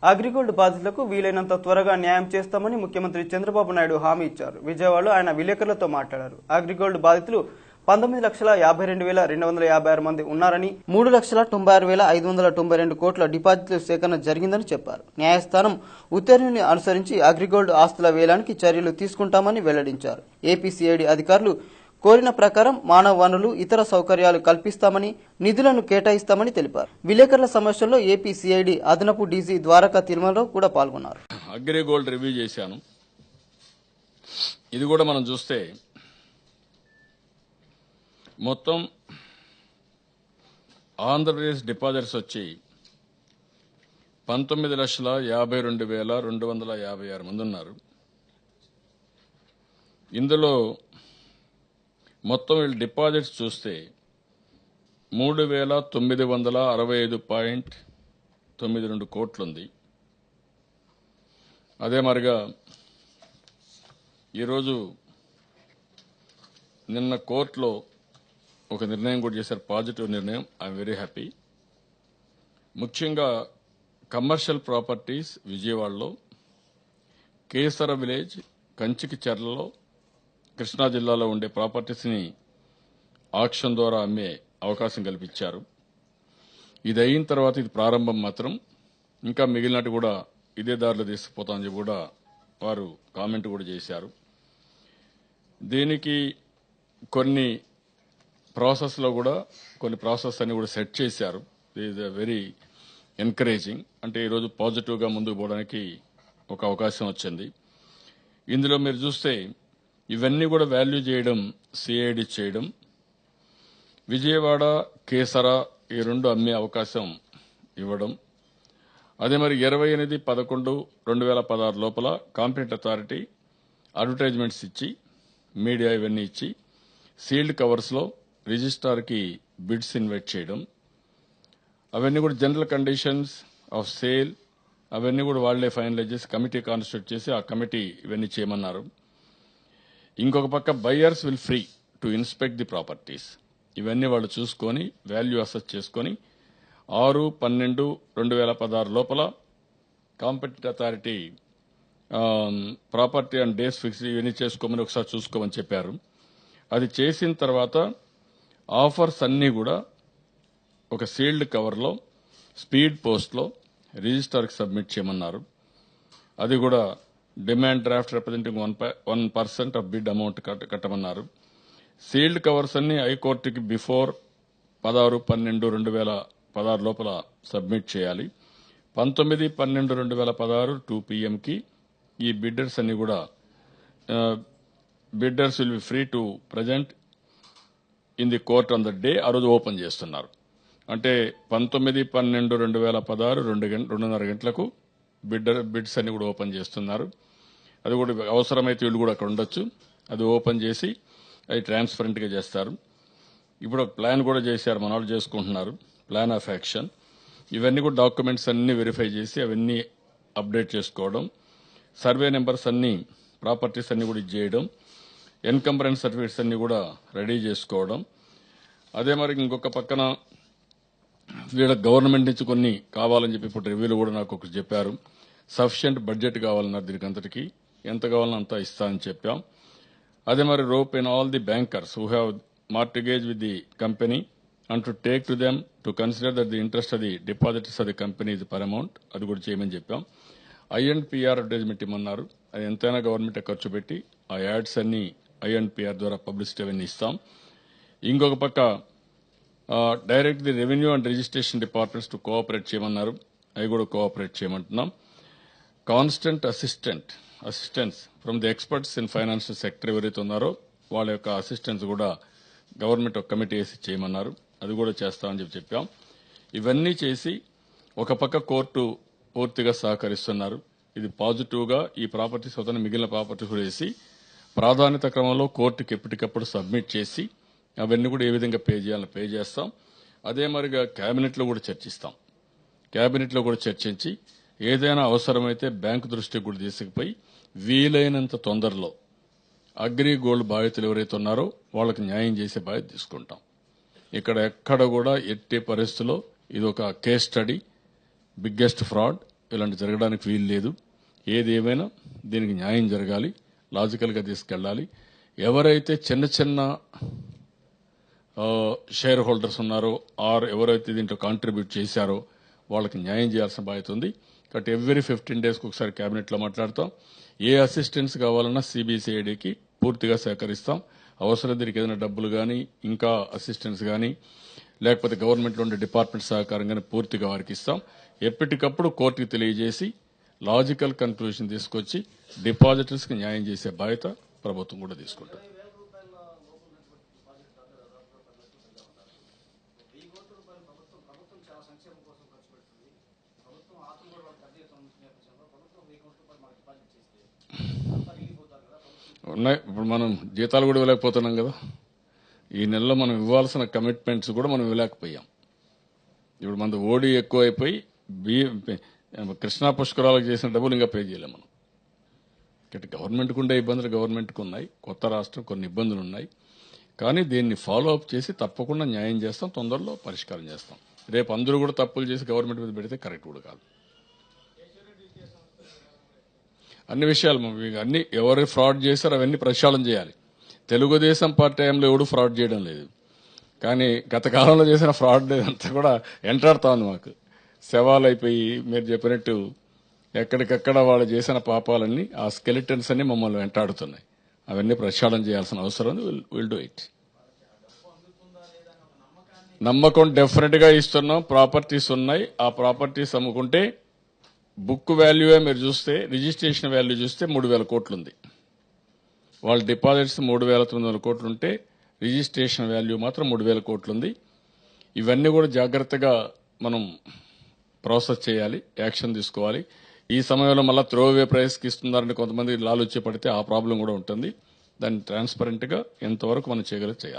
అగ్రిగోల్డ్ బాధితులకు వీలైనంత త్వరగా న్యాయం చేస్తామని ముఖ్యమంత్రి చంద్రబాబు నాయుడు హామీ ఇచ్చారు. విజయవాడలో ఆయన విలేకరులతో మాట్లాడారు. అగ్రిగోల్డ్ బాధితులు 19,52,256 మంది ఉన్నారని 3,96,592 కోట్ల డిపాజిట్ల సేకరణ జరిగిందని చెప్పారు. న్యాయస్థానం ఉత్తర్వుని అనుసరించి అగ్రిగోల్డ్ ఆస్తుల వేలానికి చర్యలు తీసుకుంటామని వెల్లడించారు. ఏపీసీఐడీ అధికారులు కోరిన ప్రకారం మానవ వనరులు ఇతర సౌకర్యాలు కల్పిస్తామని నిధులను కేటాయిస్తామని తెలిపారు. విలేకరుల సమావేశంలో ఏపీసీఐడీ అదనపు డీజీ ద్వారకా తిరుమలరావు కూడా పాల్గొన్నారు. అగ్రిగోల్డ్ రివ్యూ చేశాను. ఇది కూడా మనం చూస్తే మొత్తం ఆంధ్రప్రదేశ్ డిపాజిట్స్ వచ్చి 19,52,256 మంది ఉన్నారు. ఇందులో మొత్తం వీళ్ళు డిపాజిట్స్ చూస్తే 3,965.92 కోట్లుంది. అదే మరిగా ఈరోజు నిన్న కోర్టులో ఒక నిర్ణయం కూడా చేశారు, పాజిటివ్ నిర్ణయం. I'm very happy. ముఖ్యంగా కమర్షియల్ ప్రాపర్టీస్ విజయవాడలో, కేసర విలేజ్, కంచికి చెర్లలో, కృష్ణా జిల్లాలో ఉండే ప్రాపర్టీస్ ని ఆక్షన్ ద్వారా అమ్మే అవకాశం కల్పించారు. ఇది అయిన తర్వాత ఇది ప్రారంభం మాత్రం, ఇంకా మిగిలినట్టు కూడా ఇదే దారిలో తీసుకుపోతామని చెప్పి కూడా వారు కామెంట్ కూడా చేశారు. దీనికి కొన్ని ప్రాసెస్ లో కూడా కొన్ని ప్రాసెస్ అన్ని కూడా సెట్ చేశారు. Is very encouraging. అంటే ఈరోజు పాజిటివ్ గా ముందుకు పోవడానికి ఒక అవకాశం వచ్చింది. ఇందులో మీరు చూస్తే ఇవన్నీ కూడా వాల్యూ చేయడం, సిఐడి చేయడం, విజయవాడ, కేసర ఈ రెండు అమ్మే అవకాశం ఇవ్వడం, అదే మరి 28/11/2016 లోపల కాంపిటెంట్ అథారిటీ అడ్వర్టైజ్మెంట్స్ ఇచ్చి, మీడియా ఇవన్నీ ఇచ్చి, సీల్డ్ కవర్స్ లో రిజిస్ట్రార్ కి బిడ్స్ ఇన్వైట్ చేయడం, అవన్నీ కూడా జనరల్ కండిషన్స్ ఆఫ్ సేల్ అవన్నీ కూడా వాళ్లే ఫైనలైజ్ చేసి కమిటీ కాన్స్టిట్యూట్ చేసి ఆ కమిటీ ఇవన్నీ చేయమన్నారు. ఇంకొక పక్క buyers will free to inspect the properties. ఇవన్నీ వాళ్ళు చూసుకొని వాల్యూ అసెస్ చేసుకొని 6/12/2016 లోపల competent authority property and days fix ఇవన్నీ చేసుకోమని ఒకసారి చూసుకోమని చెప్పారు. అది చేసిన తర్వాత ఆఫర్స్ అన్నీ కూడా ఒక సీల్డ్ కవర్లో స్పీడ్ పోస్ట్లో రిజిస్టర్కి సబ్మిట్ చేయమన్నారు. అది కూడా demand draft representing 1% of bid amount కట్టమన్నారు. సీల్డ్ కవర్స్ అన్ని హైకోర్టుకి బిఫోర్ 16/12/2016 లోపల సబ్మిట్ చేయాలి. 19/12/2016 2 PM కి ఈ బిడ్డర్స్ అన్ని కూడా bidders will be free to present in the court on the day. ఆ రోజు ఓపెన్ చేస్తున్నారు. అంటే 19/12/2016 2:30 గంటలకు బిడ్స్ అన్ని కూడా ఓపెన్ చేస్తున్నారు. అది కూడా అవసరమైతే వీళ్ళు కూడా అక్కడ ఉండొచ్చు. అది ఓపెన్ చేసి అది ట్రాన్స్పరెంట్ గా చేస్తారు. ఇప్పుడు ఒక ప్లాన్ కూడా చేశారు, మన వాళ్ళు చేసుకుంటున్నారు, ప్లాన్ ఆఫ్ యాక్షన్. ఇవన్నీ కూడా డాక్యుమెంట్స్ అన్ని వెరిఫై చేసి అవన్నీ అప్డేట్ చేసుకోవడం, సర్వే నెంబర్స్ అన్ని ప్రాపర్టీస్ అన్ని కూడా చేయడం, ఎన్కంబరెన్స్ సర్టిఫికేట్స్ అన్ని కూడా రెడీ చేసుకోవడం. అదే మరి ఇంకొక పక్కన వీళ్ళ గవర్నమెంట్ నుంచి కొన్ని కావాలని చెప్పి ఇప్పుడు రివ్యూలు కూడా నాకు ఒకటి చెప్పారు. సఫిషియంట్ బడ్జెట్ కావాలన్నారు. దీనికి అంతటికి ఎంత కావాలన్నా అంతా ఇస్తా అని చెప్పాం. అదే మరి rope in all the bankers who have mortgage with the company and to take to them to consider that the interest of the depositors of the company is paramount. అది కూడా చేయమని చెప్పాం. ఐఎన్పిఆర్ అడ్వర్టైజ్మెంట్ ఇమ్మన్నారు. అది ఎంతైనా government ఖర్చు పెట్టి ఆ యాడ్స్ అన్ని ఐఎన్పిఆర్ ద్వారా పబ్లిసిటీ అవన్నీ ఇస్తాం. ఇంకొక పక్క direct the revenue and registration departments to cooperate చేయమన్నారు. అవి కూడా కోఆపరేట్ చేయమంటున్నాం. Constant assistance from the experts in financial sector ఎవరైతే ఉన్నారో వాళ్ళ యొక్క అసిస్టెన్స్ కూడా గవర్నమెంట్ ఒక కమిటీ వేసి చేయమన్నారు. అది కూడా చేస్తామని చెప్పాం. ఇవన్నీ చేసి ఒక పక్క కోర్టు పూర్తిగా సహకరిస్తున్నారు. ఇది పాజిటివ్ గా ఈ ప్రాపర్టీస్ అవుతాయి. మిగిలిన ప్రాపర్టీస్ కూడా వేసి ప్రాధాన్యత క్రమంలో కోర్టుకి ఎప్పటికప్పుడు సబ్మిట్ చేసి అవన్నీ కూడా ఏ విధంగా పే చేయాలని పే చేస్తాం. అదే మరిగా కేబినెట్ లో కూడా చర్చిస్తాం. కేబినెట్ లో కూడా చర్చించి ఏదైనా అవసరమైతే బ్యాంకు దృష్టికి కూడా తీసుకుపోయి వీలైనంత తొందరలో అగ్రిగోల్డ్ బాధితులు ఎవరైతే ఉన్నారో వాళ్ళకి న్యాయం చేసే బాధ్యత తీసుకుంటాం. ఎక్కడ కూడా ఎట్టి పరిస్థితుల్లో ఇది ఒక కేస్ స్టడీ, బిగ్గెస్ట్ ఫ్రాడ్. ఇలాంటి జరగడానికి వీలు లేదు. ఏది ఏమైనా దీనికి న్యాయం జరగాలి, లాజికల్గా తీసుకెళ్ళాలి. ఎవరైతే చిన్న చిన్న షేర్ హోల్డర్స్ ఉన్నారో ఆర్ ఎవరైతే దీంట్లో కాంట్రిబ్యూట్ చేశారో వాళ్ళకి న్యాయం చేయాల్సిన బాధ్యత ఉంది. కాబట్టి ఎవ్రీ 15 days ఒకసారి క్యాబినెట్లో మాట్లాడతాం. ఏ అసిస్టెన్స్ కావాలన్నా సిబిసిఐడికి పూర్తిగా సహకరిస్తాం. అవసరం దీనికి ఏదైనా డబ్బులు కానీ ఇంకా అసిస్టెన్స్ కానీ లేకపోతే గవర్నమెంట్లో ఉండే డిపార్ట్మెంట్ సహకారం కానీ పూర్తిగా వారికి ఇస్తాం. ఎప్పటికప్పుడు కోర్టుకి తెలియజేసి లాజికల్ కన్క్లూజన్ తీసుకొచ్చి డిపాజిటర్స్కి న్యాయం చేసే బాధ్యత ప్రభుత్వం కూడా తీసుకుంటుంది. ఉన్నాయి. ఇప్పుడు మనం జీతాలు కూడా ఇవ్వలేకపోతున్నాం కదా. ఈ నెలలో మనం ఇవ్వాల్సిన కమిట్మెంట్స్ కూడా మనం ఇవ్వలేకపోయాం. ఇప్పుడు మన ఓడి ఎక్కువ అయిపోయి కృష్ణా పుష్కరాలకు చేసిన డబ్బులు ఇంకా పే చేయలేం మనం. ఇక్కడ గవర్నమెంట్కి ఉండే ఇబ్బందులు గవర్నమెంట్కి ఉన్నాయి. కొత్త రాష్ట్రం కొన్ని ఇబ్బందులు ఉన్నాయి. కానీ దీన్ని ఫాలో అప్ చేసి తప్పకుండా న్యాయం చేస్తాం, తొందరలో పరిష్కారం చేస్తాం. రేపు అందరూ కూడా తప్పులు చేసి గవర్నమెంట్ మీద పెడితే కరెక్ట్ కూడా కాదు. అన్ని విషయాలు అన్ని ఎవరు ఫ్రాడ్ చేశారో అవన్నీ ప్రక్షాళన చేయాలి. తెలుగుదేశం పార్టీ టైంలో ఎవడు ఫ్రాడ్ చేయడం లేదు. కానీ గత కాలంలో చేసిన ఫ్రాడ్ అంతా కూడా ఎంటాడుతా ఉంది మాకు. శవాలు అయిపోయి మీరు చెప్పినట్టు ఎక్కడికక్కడ వాళ్ళు చేసిన పాపాలన్నీ ఆ స్కెలిటన్స్ అన్ని మమ్మల్ని వెంటాడుతున్నాయి. అవన్నీ ప్రక్షాళన చేయాల్సిన అవసరం ఉంది. Will do it. నమ్మకం డెఫినెట్ గా ఇస్తున్నాం. ప్రాపర్టీస్ ఉన్నాయి. ఆ ప్రాపర్టీస్ అమ్ముకుంటే బుక్ వాల్యూవే మీరు చూస్తే రిజిస్ట్రేషన్ వాల్యూ చూస్తే 3,000 కోట్లు ఉంది. వాళ్ళ డిపాజిట్స్ 3,900 కోట్లు ఉంటే రిజిస్ట్రేషన్ వాల్యూ మాత్రం 3,000 కోట్లు ఉంది. ఇవన్నీ కూడా జాగ్రత్తగా మనం ప్రాసెస్ చేయాలి, యాక్షన్ తీసుకోవాలి. ఈ సమయంలో మళ్ళీ త్రోవే ప్రైస్కి ఇస్తున్నారని కొంతమంది లాలూచి పడితే ఆ ప్రాబ్లం కూడా ఉంటుంది. దాన్ని ట్రాన్స్పరెంట్ గా ఎంతవరకు మనం చేయగలిగి చేయాలి.